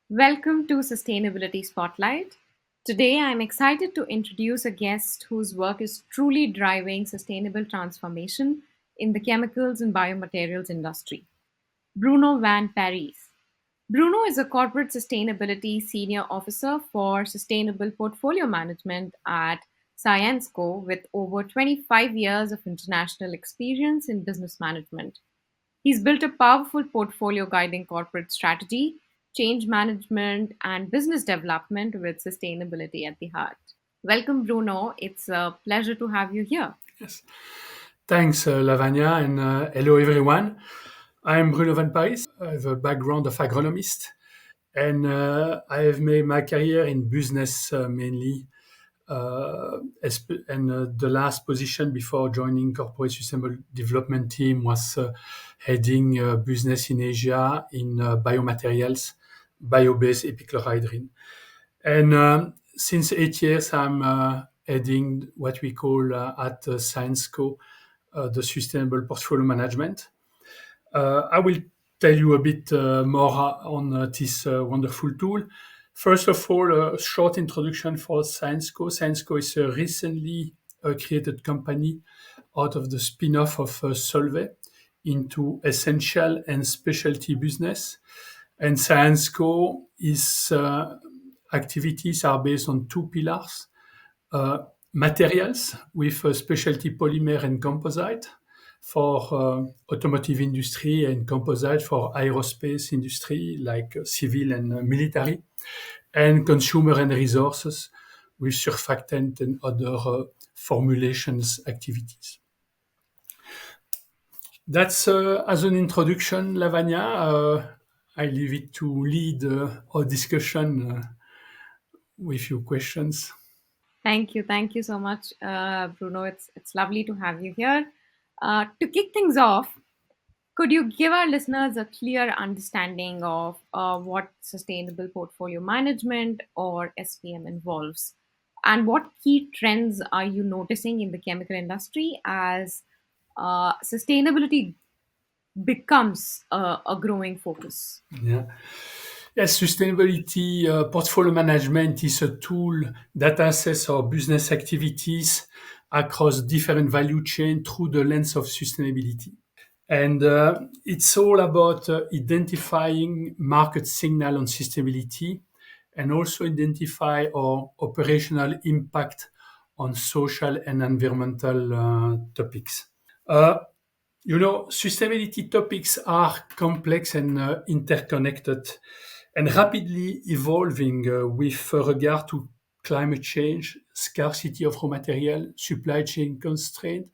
Welcome to Sustainability Spotlight. Today, I'm excited to introduce a guest whose work is truly driving sustainable transformation in the chemicals and biomaterials industry. Bruno Van Parys. Bruno is a corporate sustainability senior officer for sustainable portfolio management at Syensqo with over 25 years of international experience in business management. He's built a powerful portfolio guiding corporate strategy, change management, and business development with sustainability at the heart. Welcome, Bruno. It's a pleasure to have you here. Yes. Thanks, Lavanya, and hello, everyone. I'm Bruno Van Parys. I have a background of agronomist, and I have made my career in business mainly. The last position before joining corporate sustainable development team was heading business in Asia in biomaterials, bio-based epichlorohydrin. And since 8 years, I'm heading what we call at Syensqo the sustainable portfolio management. I will tell you a bit more on this wonderful tool. First of all, a short introduction for Syensqo. Syensqo is a recently created company out of the spin-off of Solvay into essential and specialty business. And Syensqo is activities are based on two pillars: uh, materials with specialty polymer and composite for automotive industry, and composite for aerospace industry like civil and military, and consumer and resources with surfactant and other formulations activities. That's as an introduction, Lavanya. I leave it to lead our discussion with your questions. Thank you. Thank you so much, Bruno. It's lovely to have you here. To kick things off, could you give our listeners a clear understanding of what sustainable portfolio management or SPM involves? And what key trends are you noticing in the chemical industry as sustainability becomes a growing focus? Yeah. Yes, sustainability portfolio management is a tool that assesses our business activities across different value chain through the lens of sustainability. And it's all about identifying market signal on sustainability and also identify our operational impact on social and environmental topics. Uh, Sustainability topics are complex and interconnected and rapidly evolving with regard to climate change, scarcity of raw material, supply chain constraint,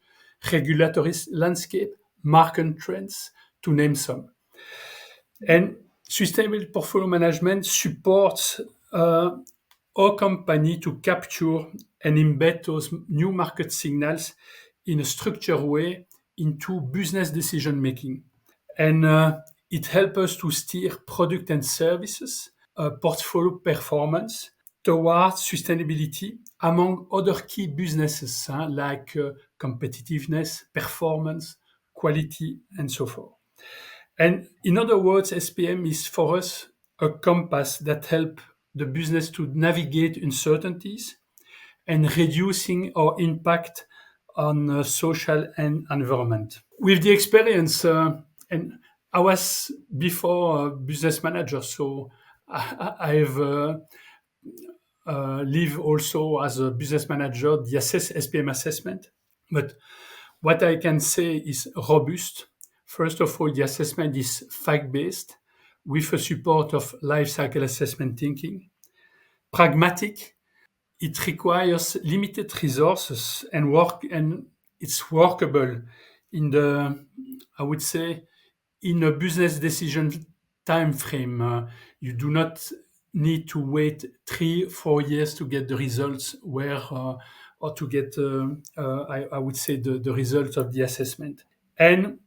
regulatory landscape, market trends, to name some. And sustainable portfolio management supports our company to capture and embed those new market signals in a structured way into business decision making. And it helps us to steer product and services, portfolio performance towards sustainability among other key businesses like competitiveness, performance, quality, and so forth. And in other words, SPM is for us a compass that helps the business to navigate uncertainties and reducing our impact on social and environment. With the experience, and I was before a business manager, so I've lived also as a business manager the SPM assessment. But what I can say is robust. First of all, the assessment is fact-based with a support of life cycle assessment thinking. Pragmatic, it requires limited resources and it's workable in the, I would say, in a business decision time frame. You do not need to wait 3 4 years to get the results where or to get I would say the results of the assessment. And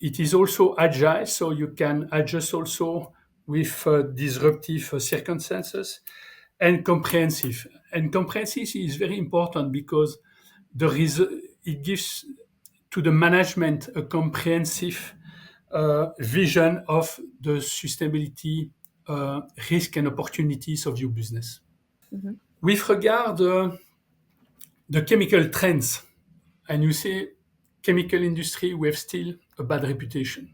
it is also agile, so you can adjust also with disruptive circumstances, and comprehensive. And comprehensive is very important because it gives to the management a comprehensive vision of the sustainability risk and opportunities of your business. Mhm. With regard the chemical trends, and you say chemical industry, we have still a bad reputation.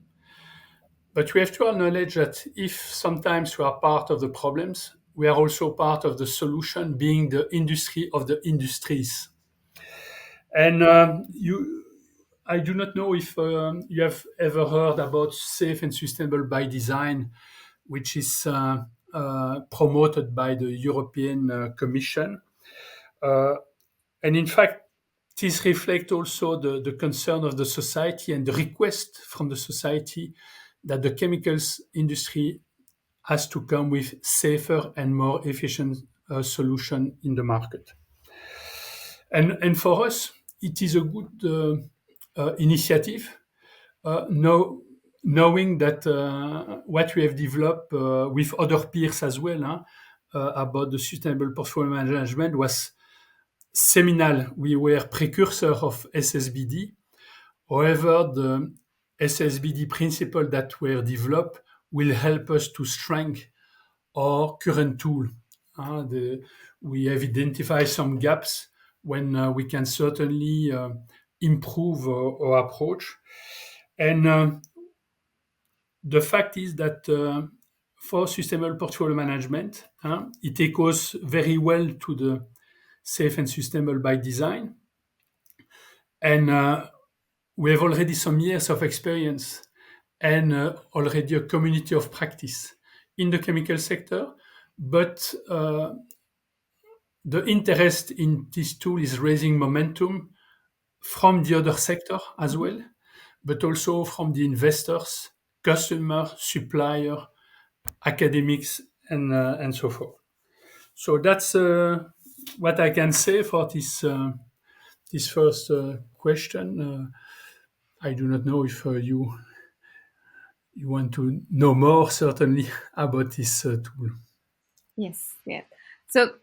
But we have to acknowledge that if sometimes we are part of the problems, we are also part of the solution, being the industry of the industries. And I do not know if you have ever heard about safe and sustainable by design, which is promoted by the European Commission. Uh, and in fact, this reflects also the concern of the society and the request from the society that the chemicals industry has to come with safer and more efficient solution in the market. And for us, it is a good initiative, knowing that what we have developed with other peers as well, about the sustainable portfolio management was seminal. We were precursor of SSBD. However, the SSBD principle that were developed will help us to strengthen our current tool. We have identified some gaps when we can certainly improve our approach. And the fact is that for sustainable portfolio management, it echoes very well to the safe and sustainable by design. And we have already some years of experience and already a community of practice in the chemical sector. But the interest in this tool is raising momentum from the other sector as Mhm. well, but also from the investors, customer, supplier, academics, and so forth. So that's what I can say for this first question. I do not know if you want to know more certainly about this tool. Yes, yes. So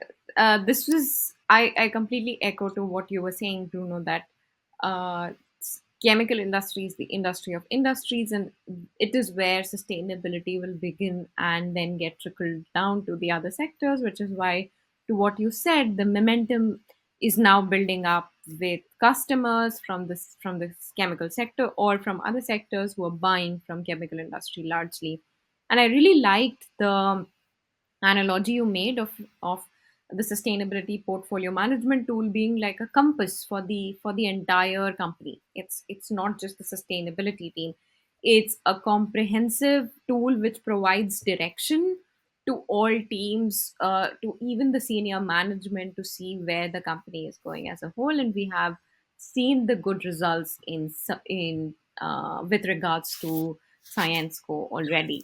this was I completely echo to what you were saying, Bruno, that chemical industry is the industry of industries, and it is where sustainability will begin and then get trickled down to the other sectors, which is why, to what you said, the momentum is now building up with customers from this chemical sector or from other sectors who are buying from chemical industry largely. And I really liked the analogy you made of the sustainability portfolio management tool being like a compass for the entire company. It's not just the sustainability team, it's a comprehensive tool which provides direction to all teams, to even the senior management, to see where the company is going as a whole. And we have seen the good results in with regards to Syensqo already.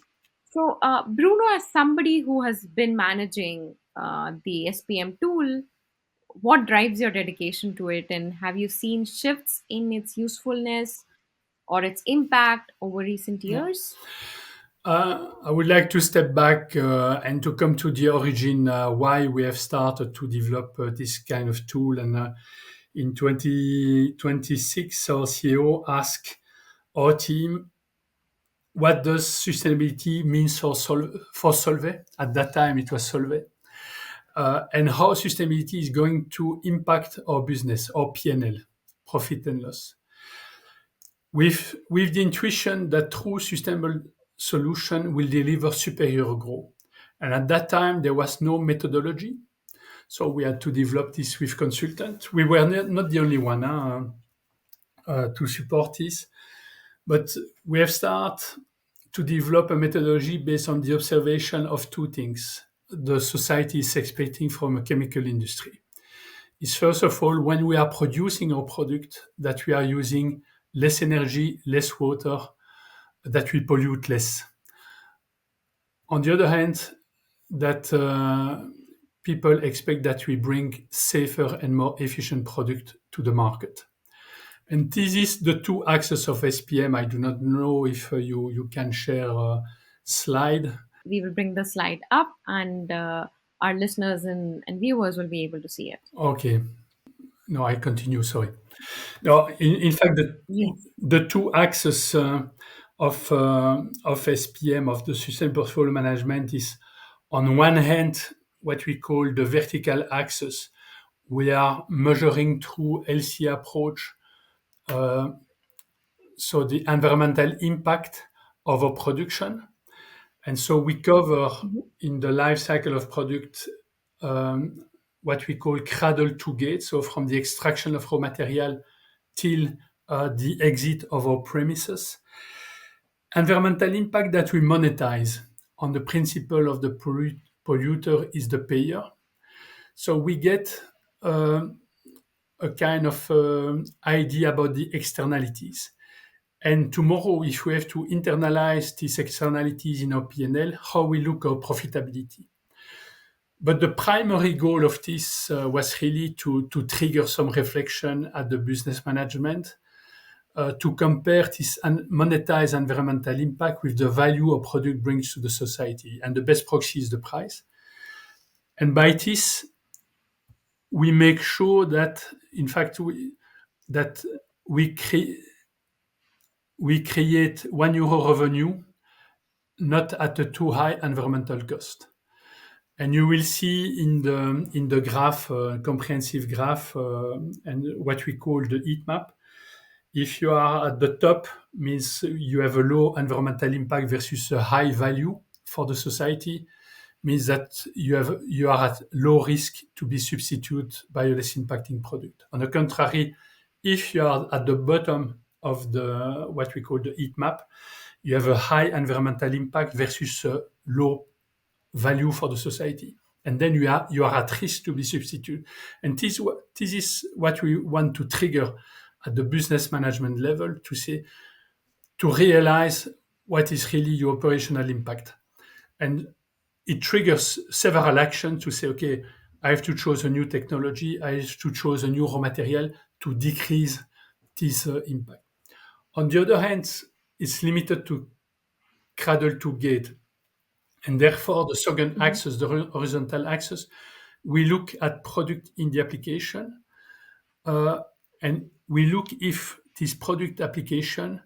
So, Bruno, as somebody who has been managing the SPM tool, what drives your dedication to it? And have you seen shifts in its usefulness or its impact over recent Yeah. years? I would like to step back and to come to the origin why we have started to develop this kind of tool. And in 2026, our CEO asked our team, what does sustainability means for Solvay? At that time, it was Solvay. And how sustainability is going to impact our business, our P&L, profit and loss. With the intuition that true sustainable solution will deliver superior growth. And at that time, there was no methodology. So we had to develop this with consultants. We were not the only one to support this, but we have started to develop a methodology based on the observation of two things the society is expecting from a chemical industry. Is first of all, when we are producing our product, that we are using less energy, less water, that we pollute less. On the other hand, that people expect that we bring safer and more efficient product to the market. And this is the two axes of SPM. I do not know if you can share a slide. We will bring the slide up, and our listeners and viewers will be able to see it. Okay. No, I continue. Sorry. No, in fact, Yes. the two axes of SPM, of the Sustainable Portfolio Management, is on one hand what we call the vertical axis. We are measuring through LC approach, uh, so the environmental impact of our production. And so we cover Mhm. in the life cycle of product what we call cradle to gate, so from the extraction of raw material till the exit of our premises. Environmental impact that we monetize on the principle of the polluter is the payer. So we get uh, a kind of idea about the externalities. And tomorrow, if we have to internalize these externalities in our P&L, how we look at profitability. But the primary goal of this was really to trigger some reflection at the business management, to compare this monetized environmental impact with the value a product brings to the society. And the best proxy is the price. And by this, we make sure that, in fact, that we, cre- we create €1 revenue, not at a too high environmental cost. And you will see in the graph, comprehensive graph, and what we call the heat map. If you are at the top, means you have a low environmental impact versus a high value for the society, means that you are at low risk to be substituted by a less impacting product. On the contrary, if you are at the bottom of the what we call the heat map, you have a high environmental impact versus a low value for the society. And then you are at risk to be substituted. And this is what we want to trigger at the business management level to realize what is really your operational impact. And it triggers several actions to say, okay, I have to choose a new technology, I have to choose a new raw material to decrease this impact. On the other hand, it's limited to cradle to gate. And therefore, the second Mhm. axis, the horizontal axis, we look at product in the application, uh, and we look if this product application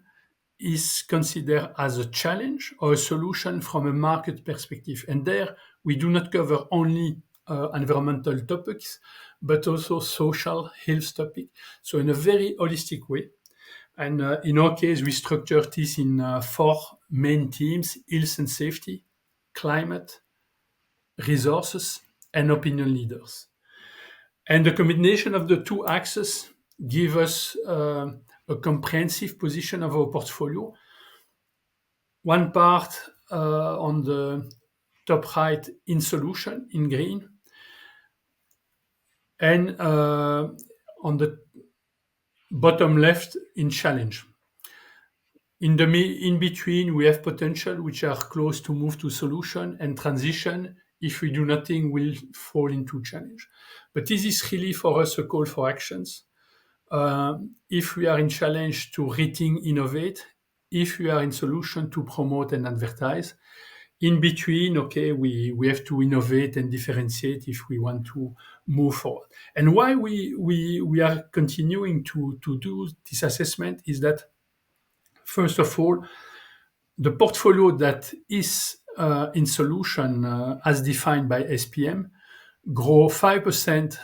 is considered as a challenge or a solution from a market perspective. And there, we do not cover only environmental topics, but also social health topic. So in a very holistic way. And in our case, we structure this in four main themes: health and safety, climate, resources, and opinion leaders. And the combination of the two axes give us a comprehensive position of our portfolio. One part on the top right in solution in green, and on the bottom left in challenge. In between, we have potential which are close to move to solution, and transition, if we do nothing, will fall into challenge. But this is really for us a call for actions. If we are in challenge, to rethink, innovate. If we are in solution, to promote and advertise. In between, okay, we have to innovate and differentiate if we want to move forward. And why we are continuing to do this assessment is that, first of all, the portfolio that is in solution, as defined by SPM, grow 5%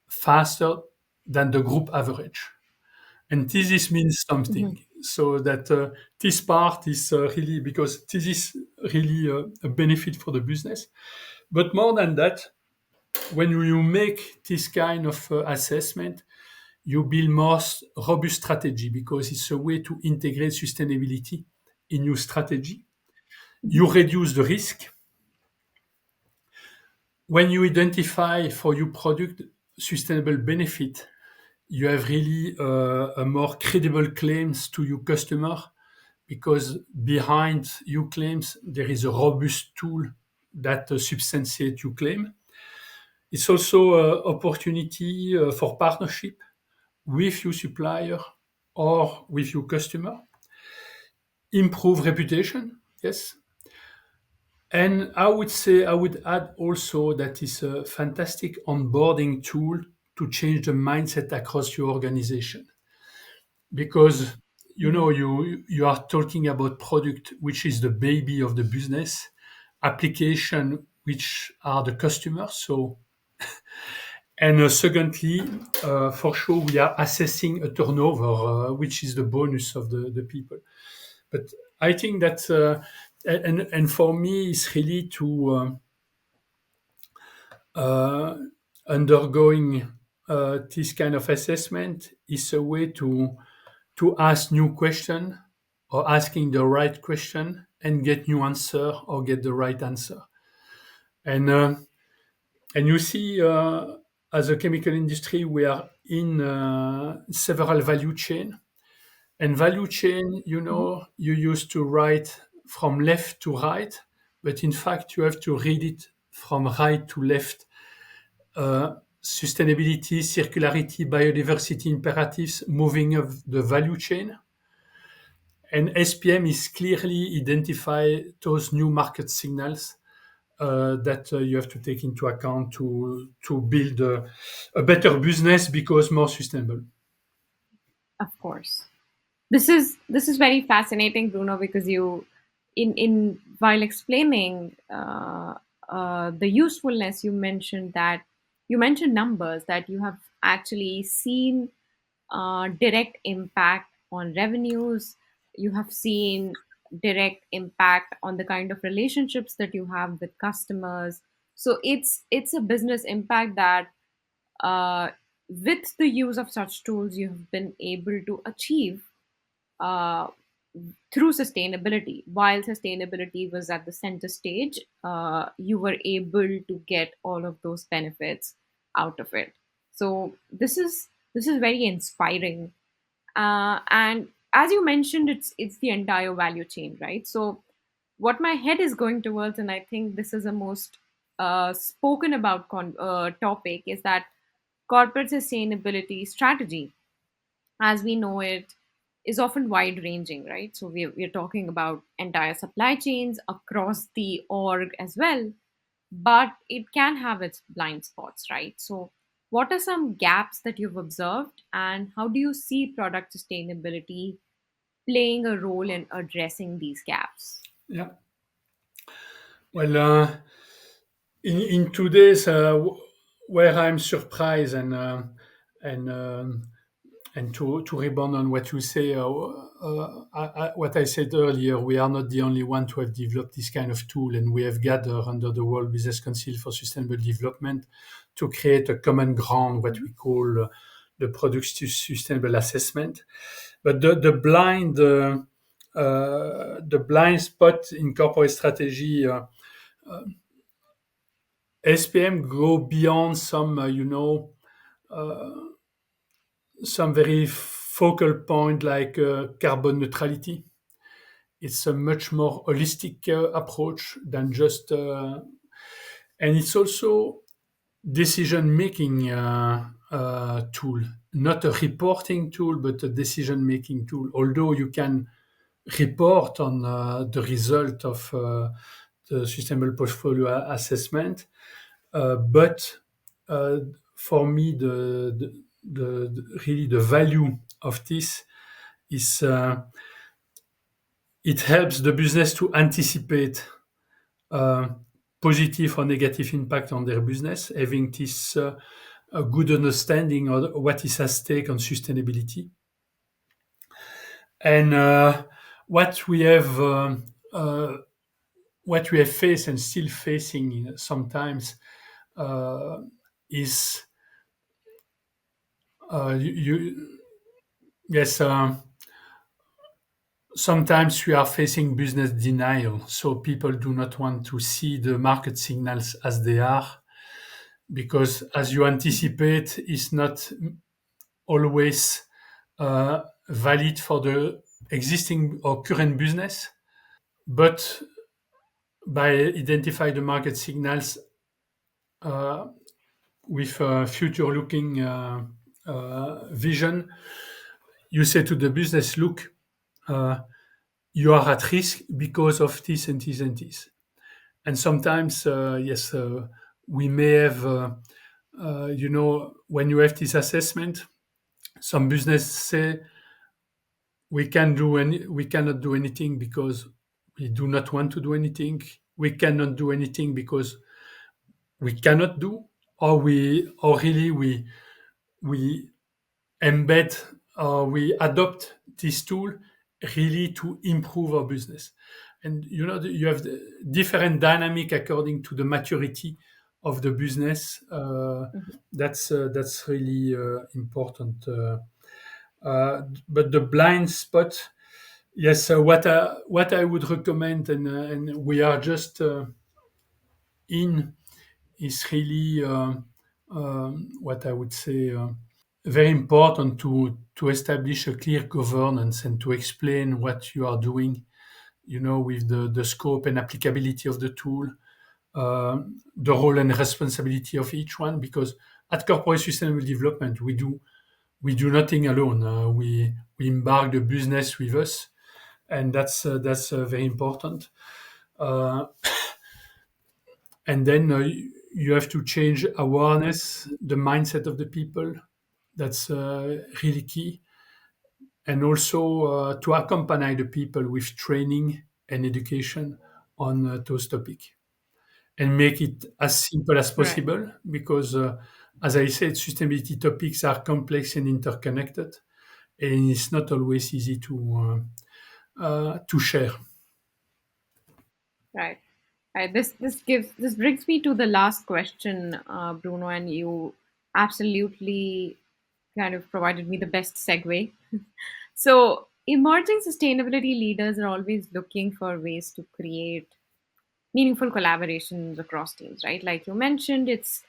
faster than the group average. And this means something. Mhm. So that this part is really, because this is really a benefit for the business. But more than that, when you make this kind of assessment, you build more robust strategy, because it's a way to integrate sustainability in your strategy. You Mhm. reduce the risk. When you identify for your product sustainable benefit, you have really a more credible claims to your customer, because behind your claims there is a robust tool that substantiates your claim. It's also an opportunity for partnership with your supplier or with your customer. Improve reputation, yes. And I would say, I would add also that it's a fantastic onboarding tool to change the mindset across your organization. Because you know, you are talking about product which is the baby of the business, application which are the customers. So, and secondly, for sure, we are assessing a turnover, which is the bonus of the people. But I think that, and for me, it's really to uh, undergoing this kind of assessment is a way to ask new question or asking the right question and get new answer or get the right answer. And and you see, as a chemical industry, we are in several value chain. And value chain, you Mhm. know, you used to write from left to right, but in fact, you have to read it from right to left. Sustainability, circularity, biodiversity imperatives moving of the value chain. And SPM is clearly identify those new market signals that you have to take into account to build a better business because more sustainable. Of course. This is very fascinating, Bruno, because you, in while explaining the usefulness, you mentioned numbers that you have actually seen direct impact on revenues. You have seen direct impact on the kind of relationships that you have with customers. So it's a business impact that, uh, with the use of such tools, you have been able to achieve uh, through sustainability. While sustainability was at the center stage, you were able to get all of those benefits out of it. So this is very inspiring. And as you mentioned, it's the entire value chain, right? So what my head is going towards, and I think this is a most spoken about topic, is that corporate sustainability strategy, as we know it, is often wide ranging, right? So we're talking about entire supply chains across the org as well, but it can have its blind spots, right? So what are some gaps that you've observed, and how do you see product sustainability playing a role in addressing these gaps? Yeah. Well, in today's where I'm surprised and and to rebound on what you say, what I said earlier, we are not the only one to have developed this kind of tool, and we have gathered under the World Business Council for Sustainable Development to create a common ground, what we call the Product Sustainable Assessment. But the blind spot in corporate strategy, SPM go beyond some, some very focal point like carbon neutrality. It's a much more holistic approach than just, and it's also decision making tool, not a reporting tool, but a decision making tool. Although you can report on the result of the sustainable portfolio assessment, but uh, for me, really the value of this is it helps the business to anticipate uh, positive or negative impact on their business, having this a good understanding of what is at stake on sustainability. And what we have uh, what we have faced and still facing sometimes uh, is you yes, sometimes we are facing business denial, so people do not want to see the market signals as they are, because as you anticipate, it's not always valid for the existing or current business. But by identify the market signals uh, with future-looking vision, you say to the business, "Look, uh, you are at risk because of this and this and this." And sometimes, yes, we may have, when you have this assessment, some business say, we cannot do anything because we do not want to do anything. We cannot do anything because we cannot do, or really we embed or we adopt this tool really to improve our business. And you have the different dynamic according to the maturity of the business. Mhm. That's really important. But the blind spot, yes. What I would recommend, and we are just in, is really what I would say. Very important to establish a clear governance and to explain what you are doing, with the scope and applicability of the tool, the role and responsibility of each one. Because at corporate sustainable development, we do nothing alone. We embark the business with us, and that's very important. Uh, and then you have to change awareness, the mindset of the people. That's really key, and also to accompany the people with training and education on those topics, and make it as simple as Right. possible, because as I said, sustainability topics are complex and interconnected, and it's not always easy to share. Right. Right. This brings me to the last question, Bruno, and you absolutely kind of provided me the best segue. So, emerging sustainability leaders are always looking for ways to create meaningful collaborations across teams, right? Like you mentioned, it's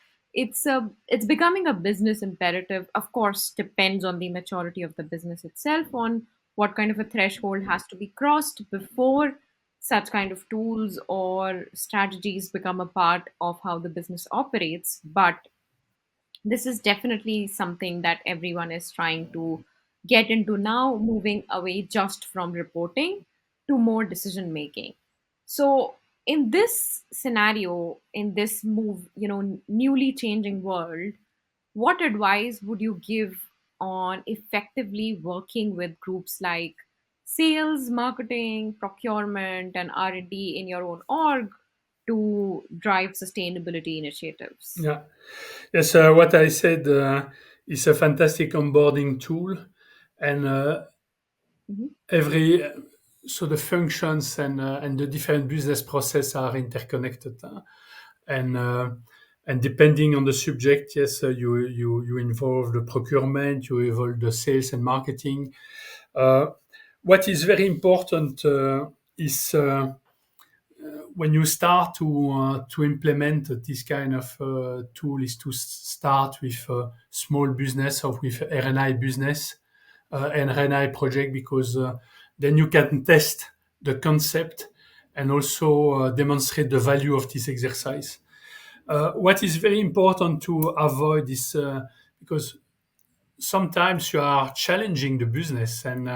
becoming a business imperative. Of course, depends on the maturity of the business itself, on what kind of a threshold has to be crossed before such kind of tools or strategies become a part of how the business operates. But this is definitely something that everyone is trying to get into now, moving away just from reporting to more decision making. So in this scenario, in this move, newly changing world, what advice would you give on effectively working with groups like sales, marketing, procurement, and R&D in your own org to drive sustainability initiatives? Yeah. Yes, what I said is a fantastic onboarding tool, and Mhm. every so the functions and the different business process are interconnected, and and depending on the subject, yes, you involve the procurement, you involve the sales and marketing. Uh, what is very important is when you start to implement this kind of tool, is to start with small business or with R&I business, and R&I project, because then you can test the concept and also demonstrate the value of this exercise. What is very important to avoid is, because sometimes you are challenging the business, and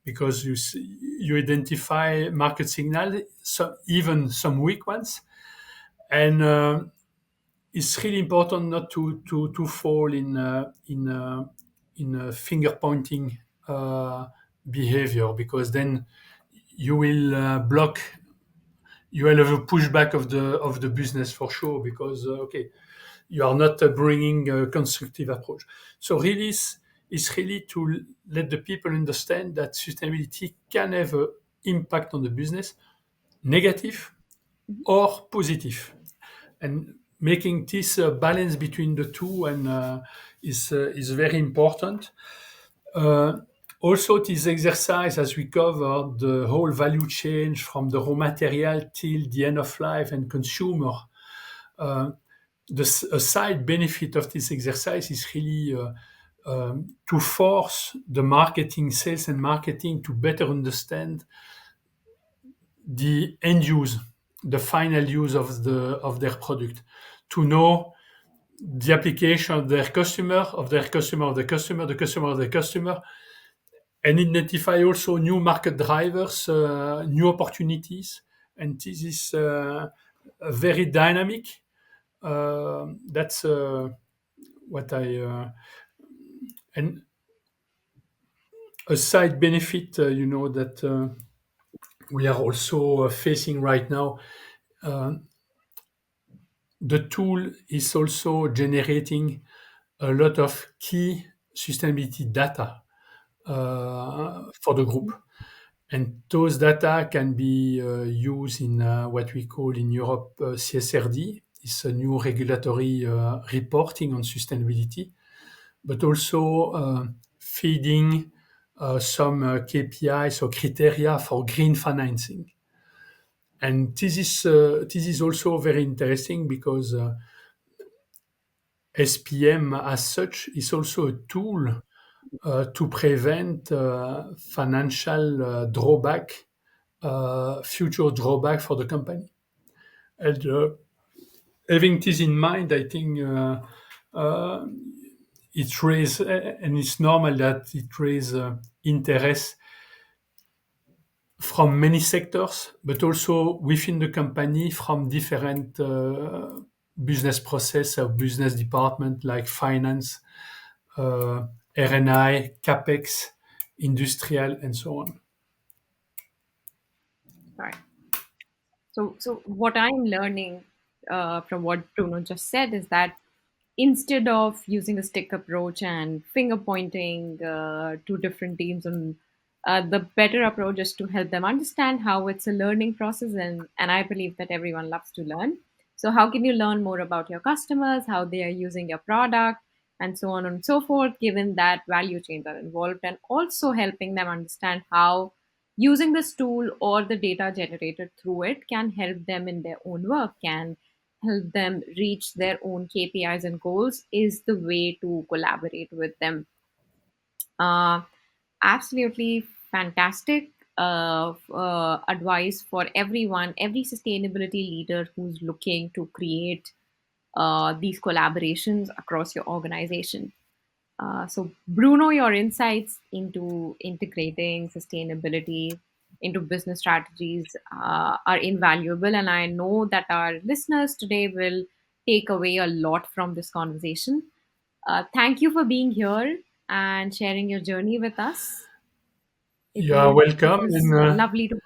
because you identify market signal, so even some weak ones, and it's really important not to fall in finger pointing behavior, because then you will block, you will have a pushback of the business for sure, because okay, you are not bringing a constructive approach. So really, is really to let the people understand that sustainability can have an impact on the business, negative or positive, and making this balance between the two, and is very important. Uh, Also, this exercise, as we covered, the whole value chain from the raw material till the end of life and consumer. Uh, a side benefit of this exercise is really to force the marketing, sales and marketing, to better understand the end use, the final use of their product, to know the application of their customer, of their customer, of the customer, the customer of the customer, and identify also new market drivers, new opportunities. And this is very dynamic. That's what I and a side benefit, that we are also facing right now. Uh, the tool is also generating a lot of key sustainability data for the group. And those data can be used in what we call in Europe CSRD. It's a new regulatory reporting on sustainability, but also feeding some KPIs or criteria for green financing. And this is also very interesting because SPM as such is also a tool to prevent financial drawback, future drawback for the company. And having this in mind, I think uh, it raises, and it's normal that it raises interest from many sectors, but also within the company from different business process or business department like finance, R&I, capex, industrial, and so on. Right. So what I'm learning from what Bruno just said is that instead of using a stick approach and finger pointing to different teams, and the better approach is to help them understand how it's a learning process, and I believe that everyone loves to learn. So how can you learn more about your customers, how they are using your product, and so on and so forth, given that value chains are involved, and also helping them understand how using this tool or the data generated through it can help them in their own work, can help them reach their own KPIs and goals, is the way to collaborate with them. Uh, Absolutely fantastic advice for everyone, every sustainability leader who's looking to create these collaborations across your organization. So, Bruno, your insights into integrating sustainability into business strategies are invaluable. And I know that our listeners today will take away a lot from this conversation. Thank you for being here and sharing your journey with us. You are It welcome, was and lovely to.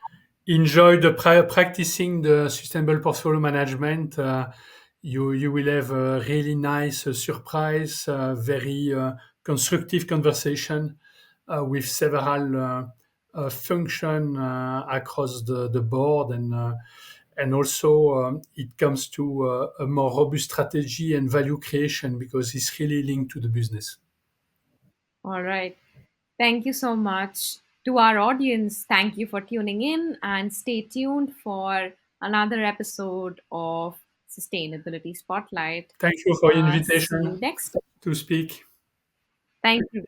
enjoy the practicing the sustainable portfolio management. You will have a really nice surprise, very constructive conversation with several function across the board, and also it comes to a more robust strategy and value creation because it's really linked to the business. All right. Thank you so much to our audience. Thank you for tuning in and stay tuned for another episode of Sustainability Spotlight. Thank you for your See you invitation next. to speak. Thank you.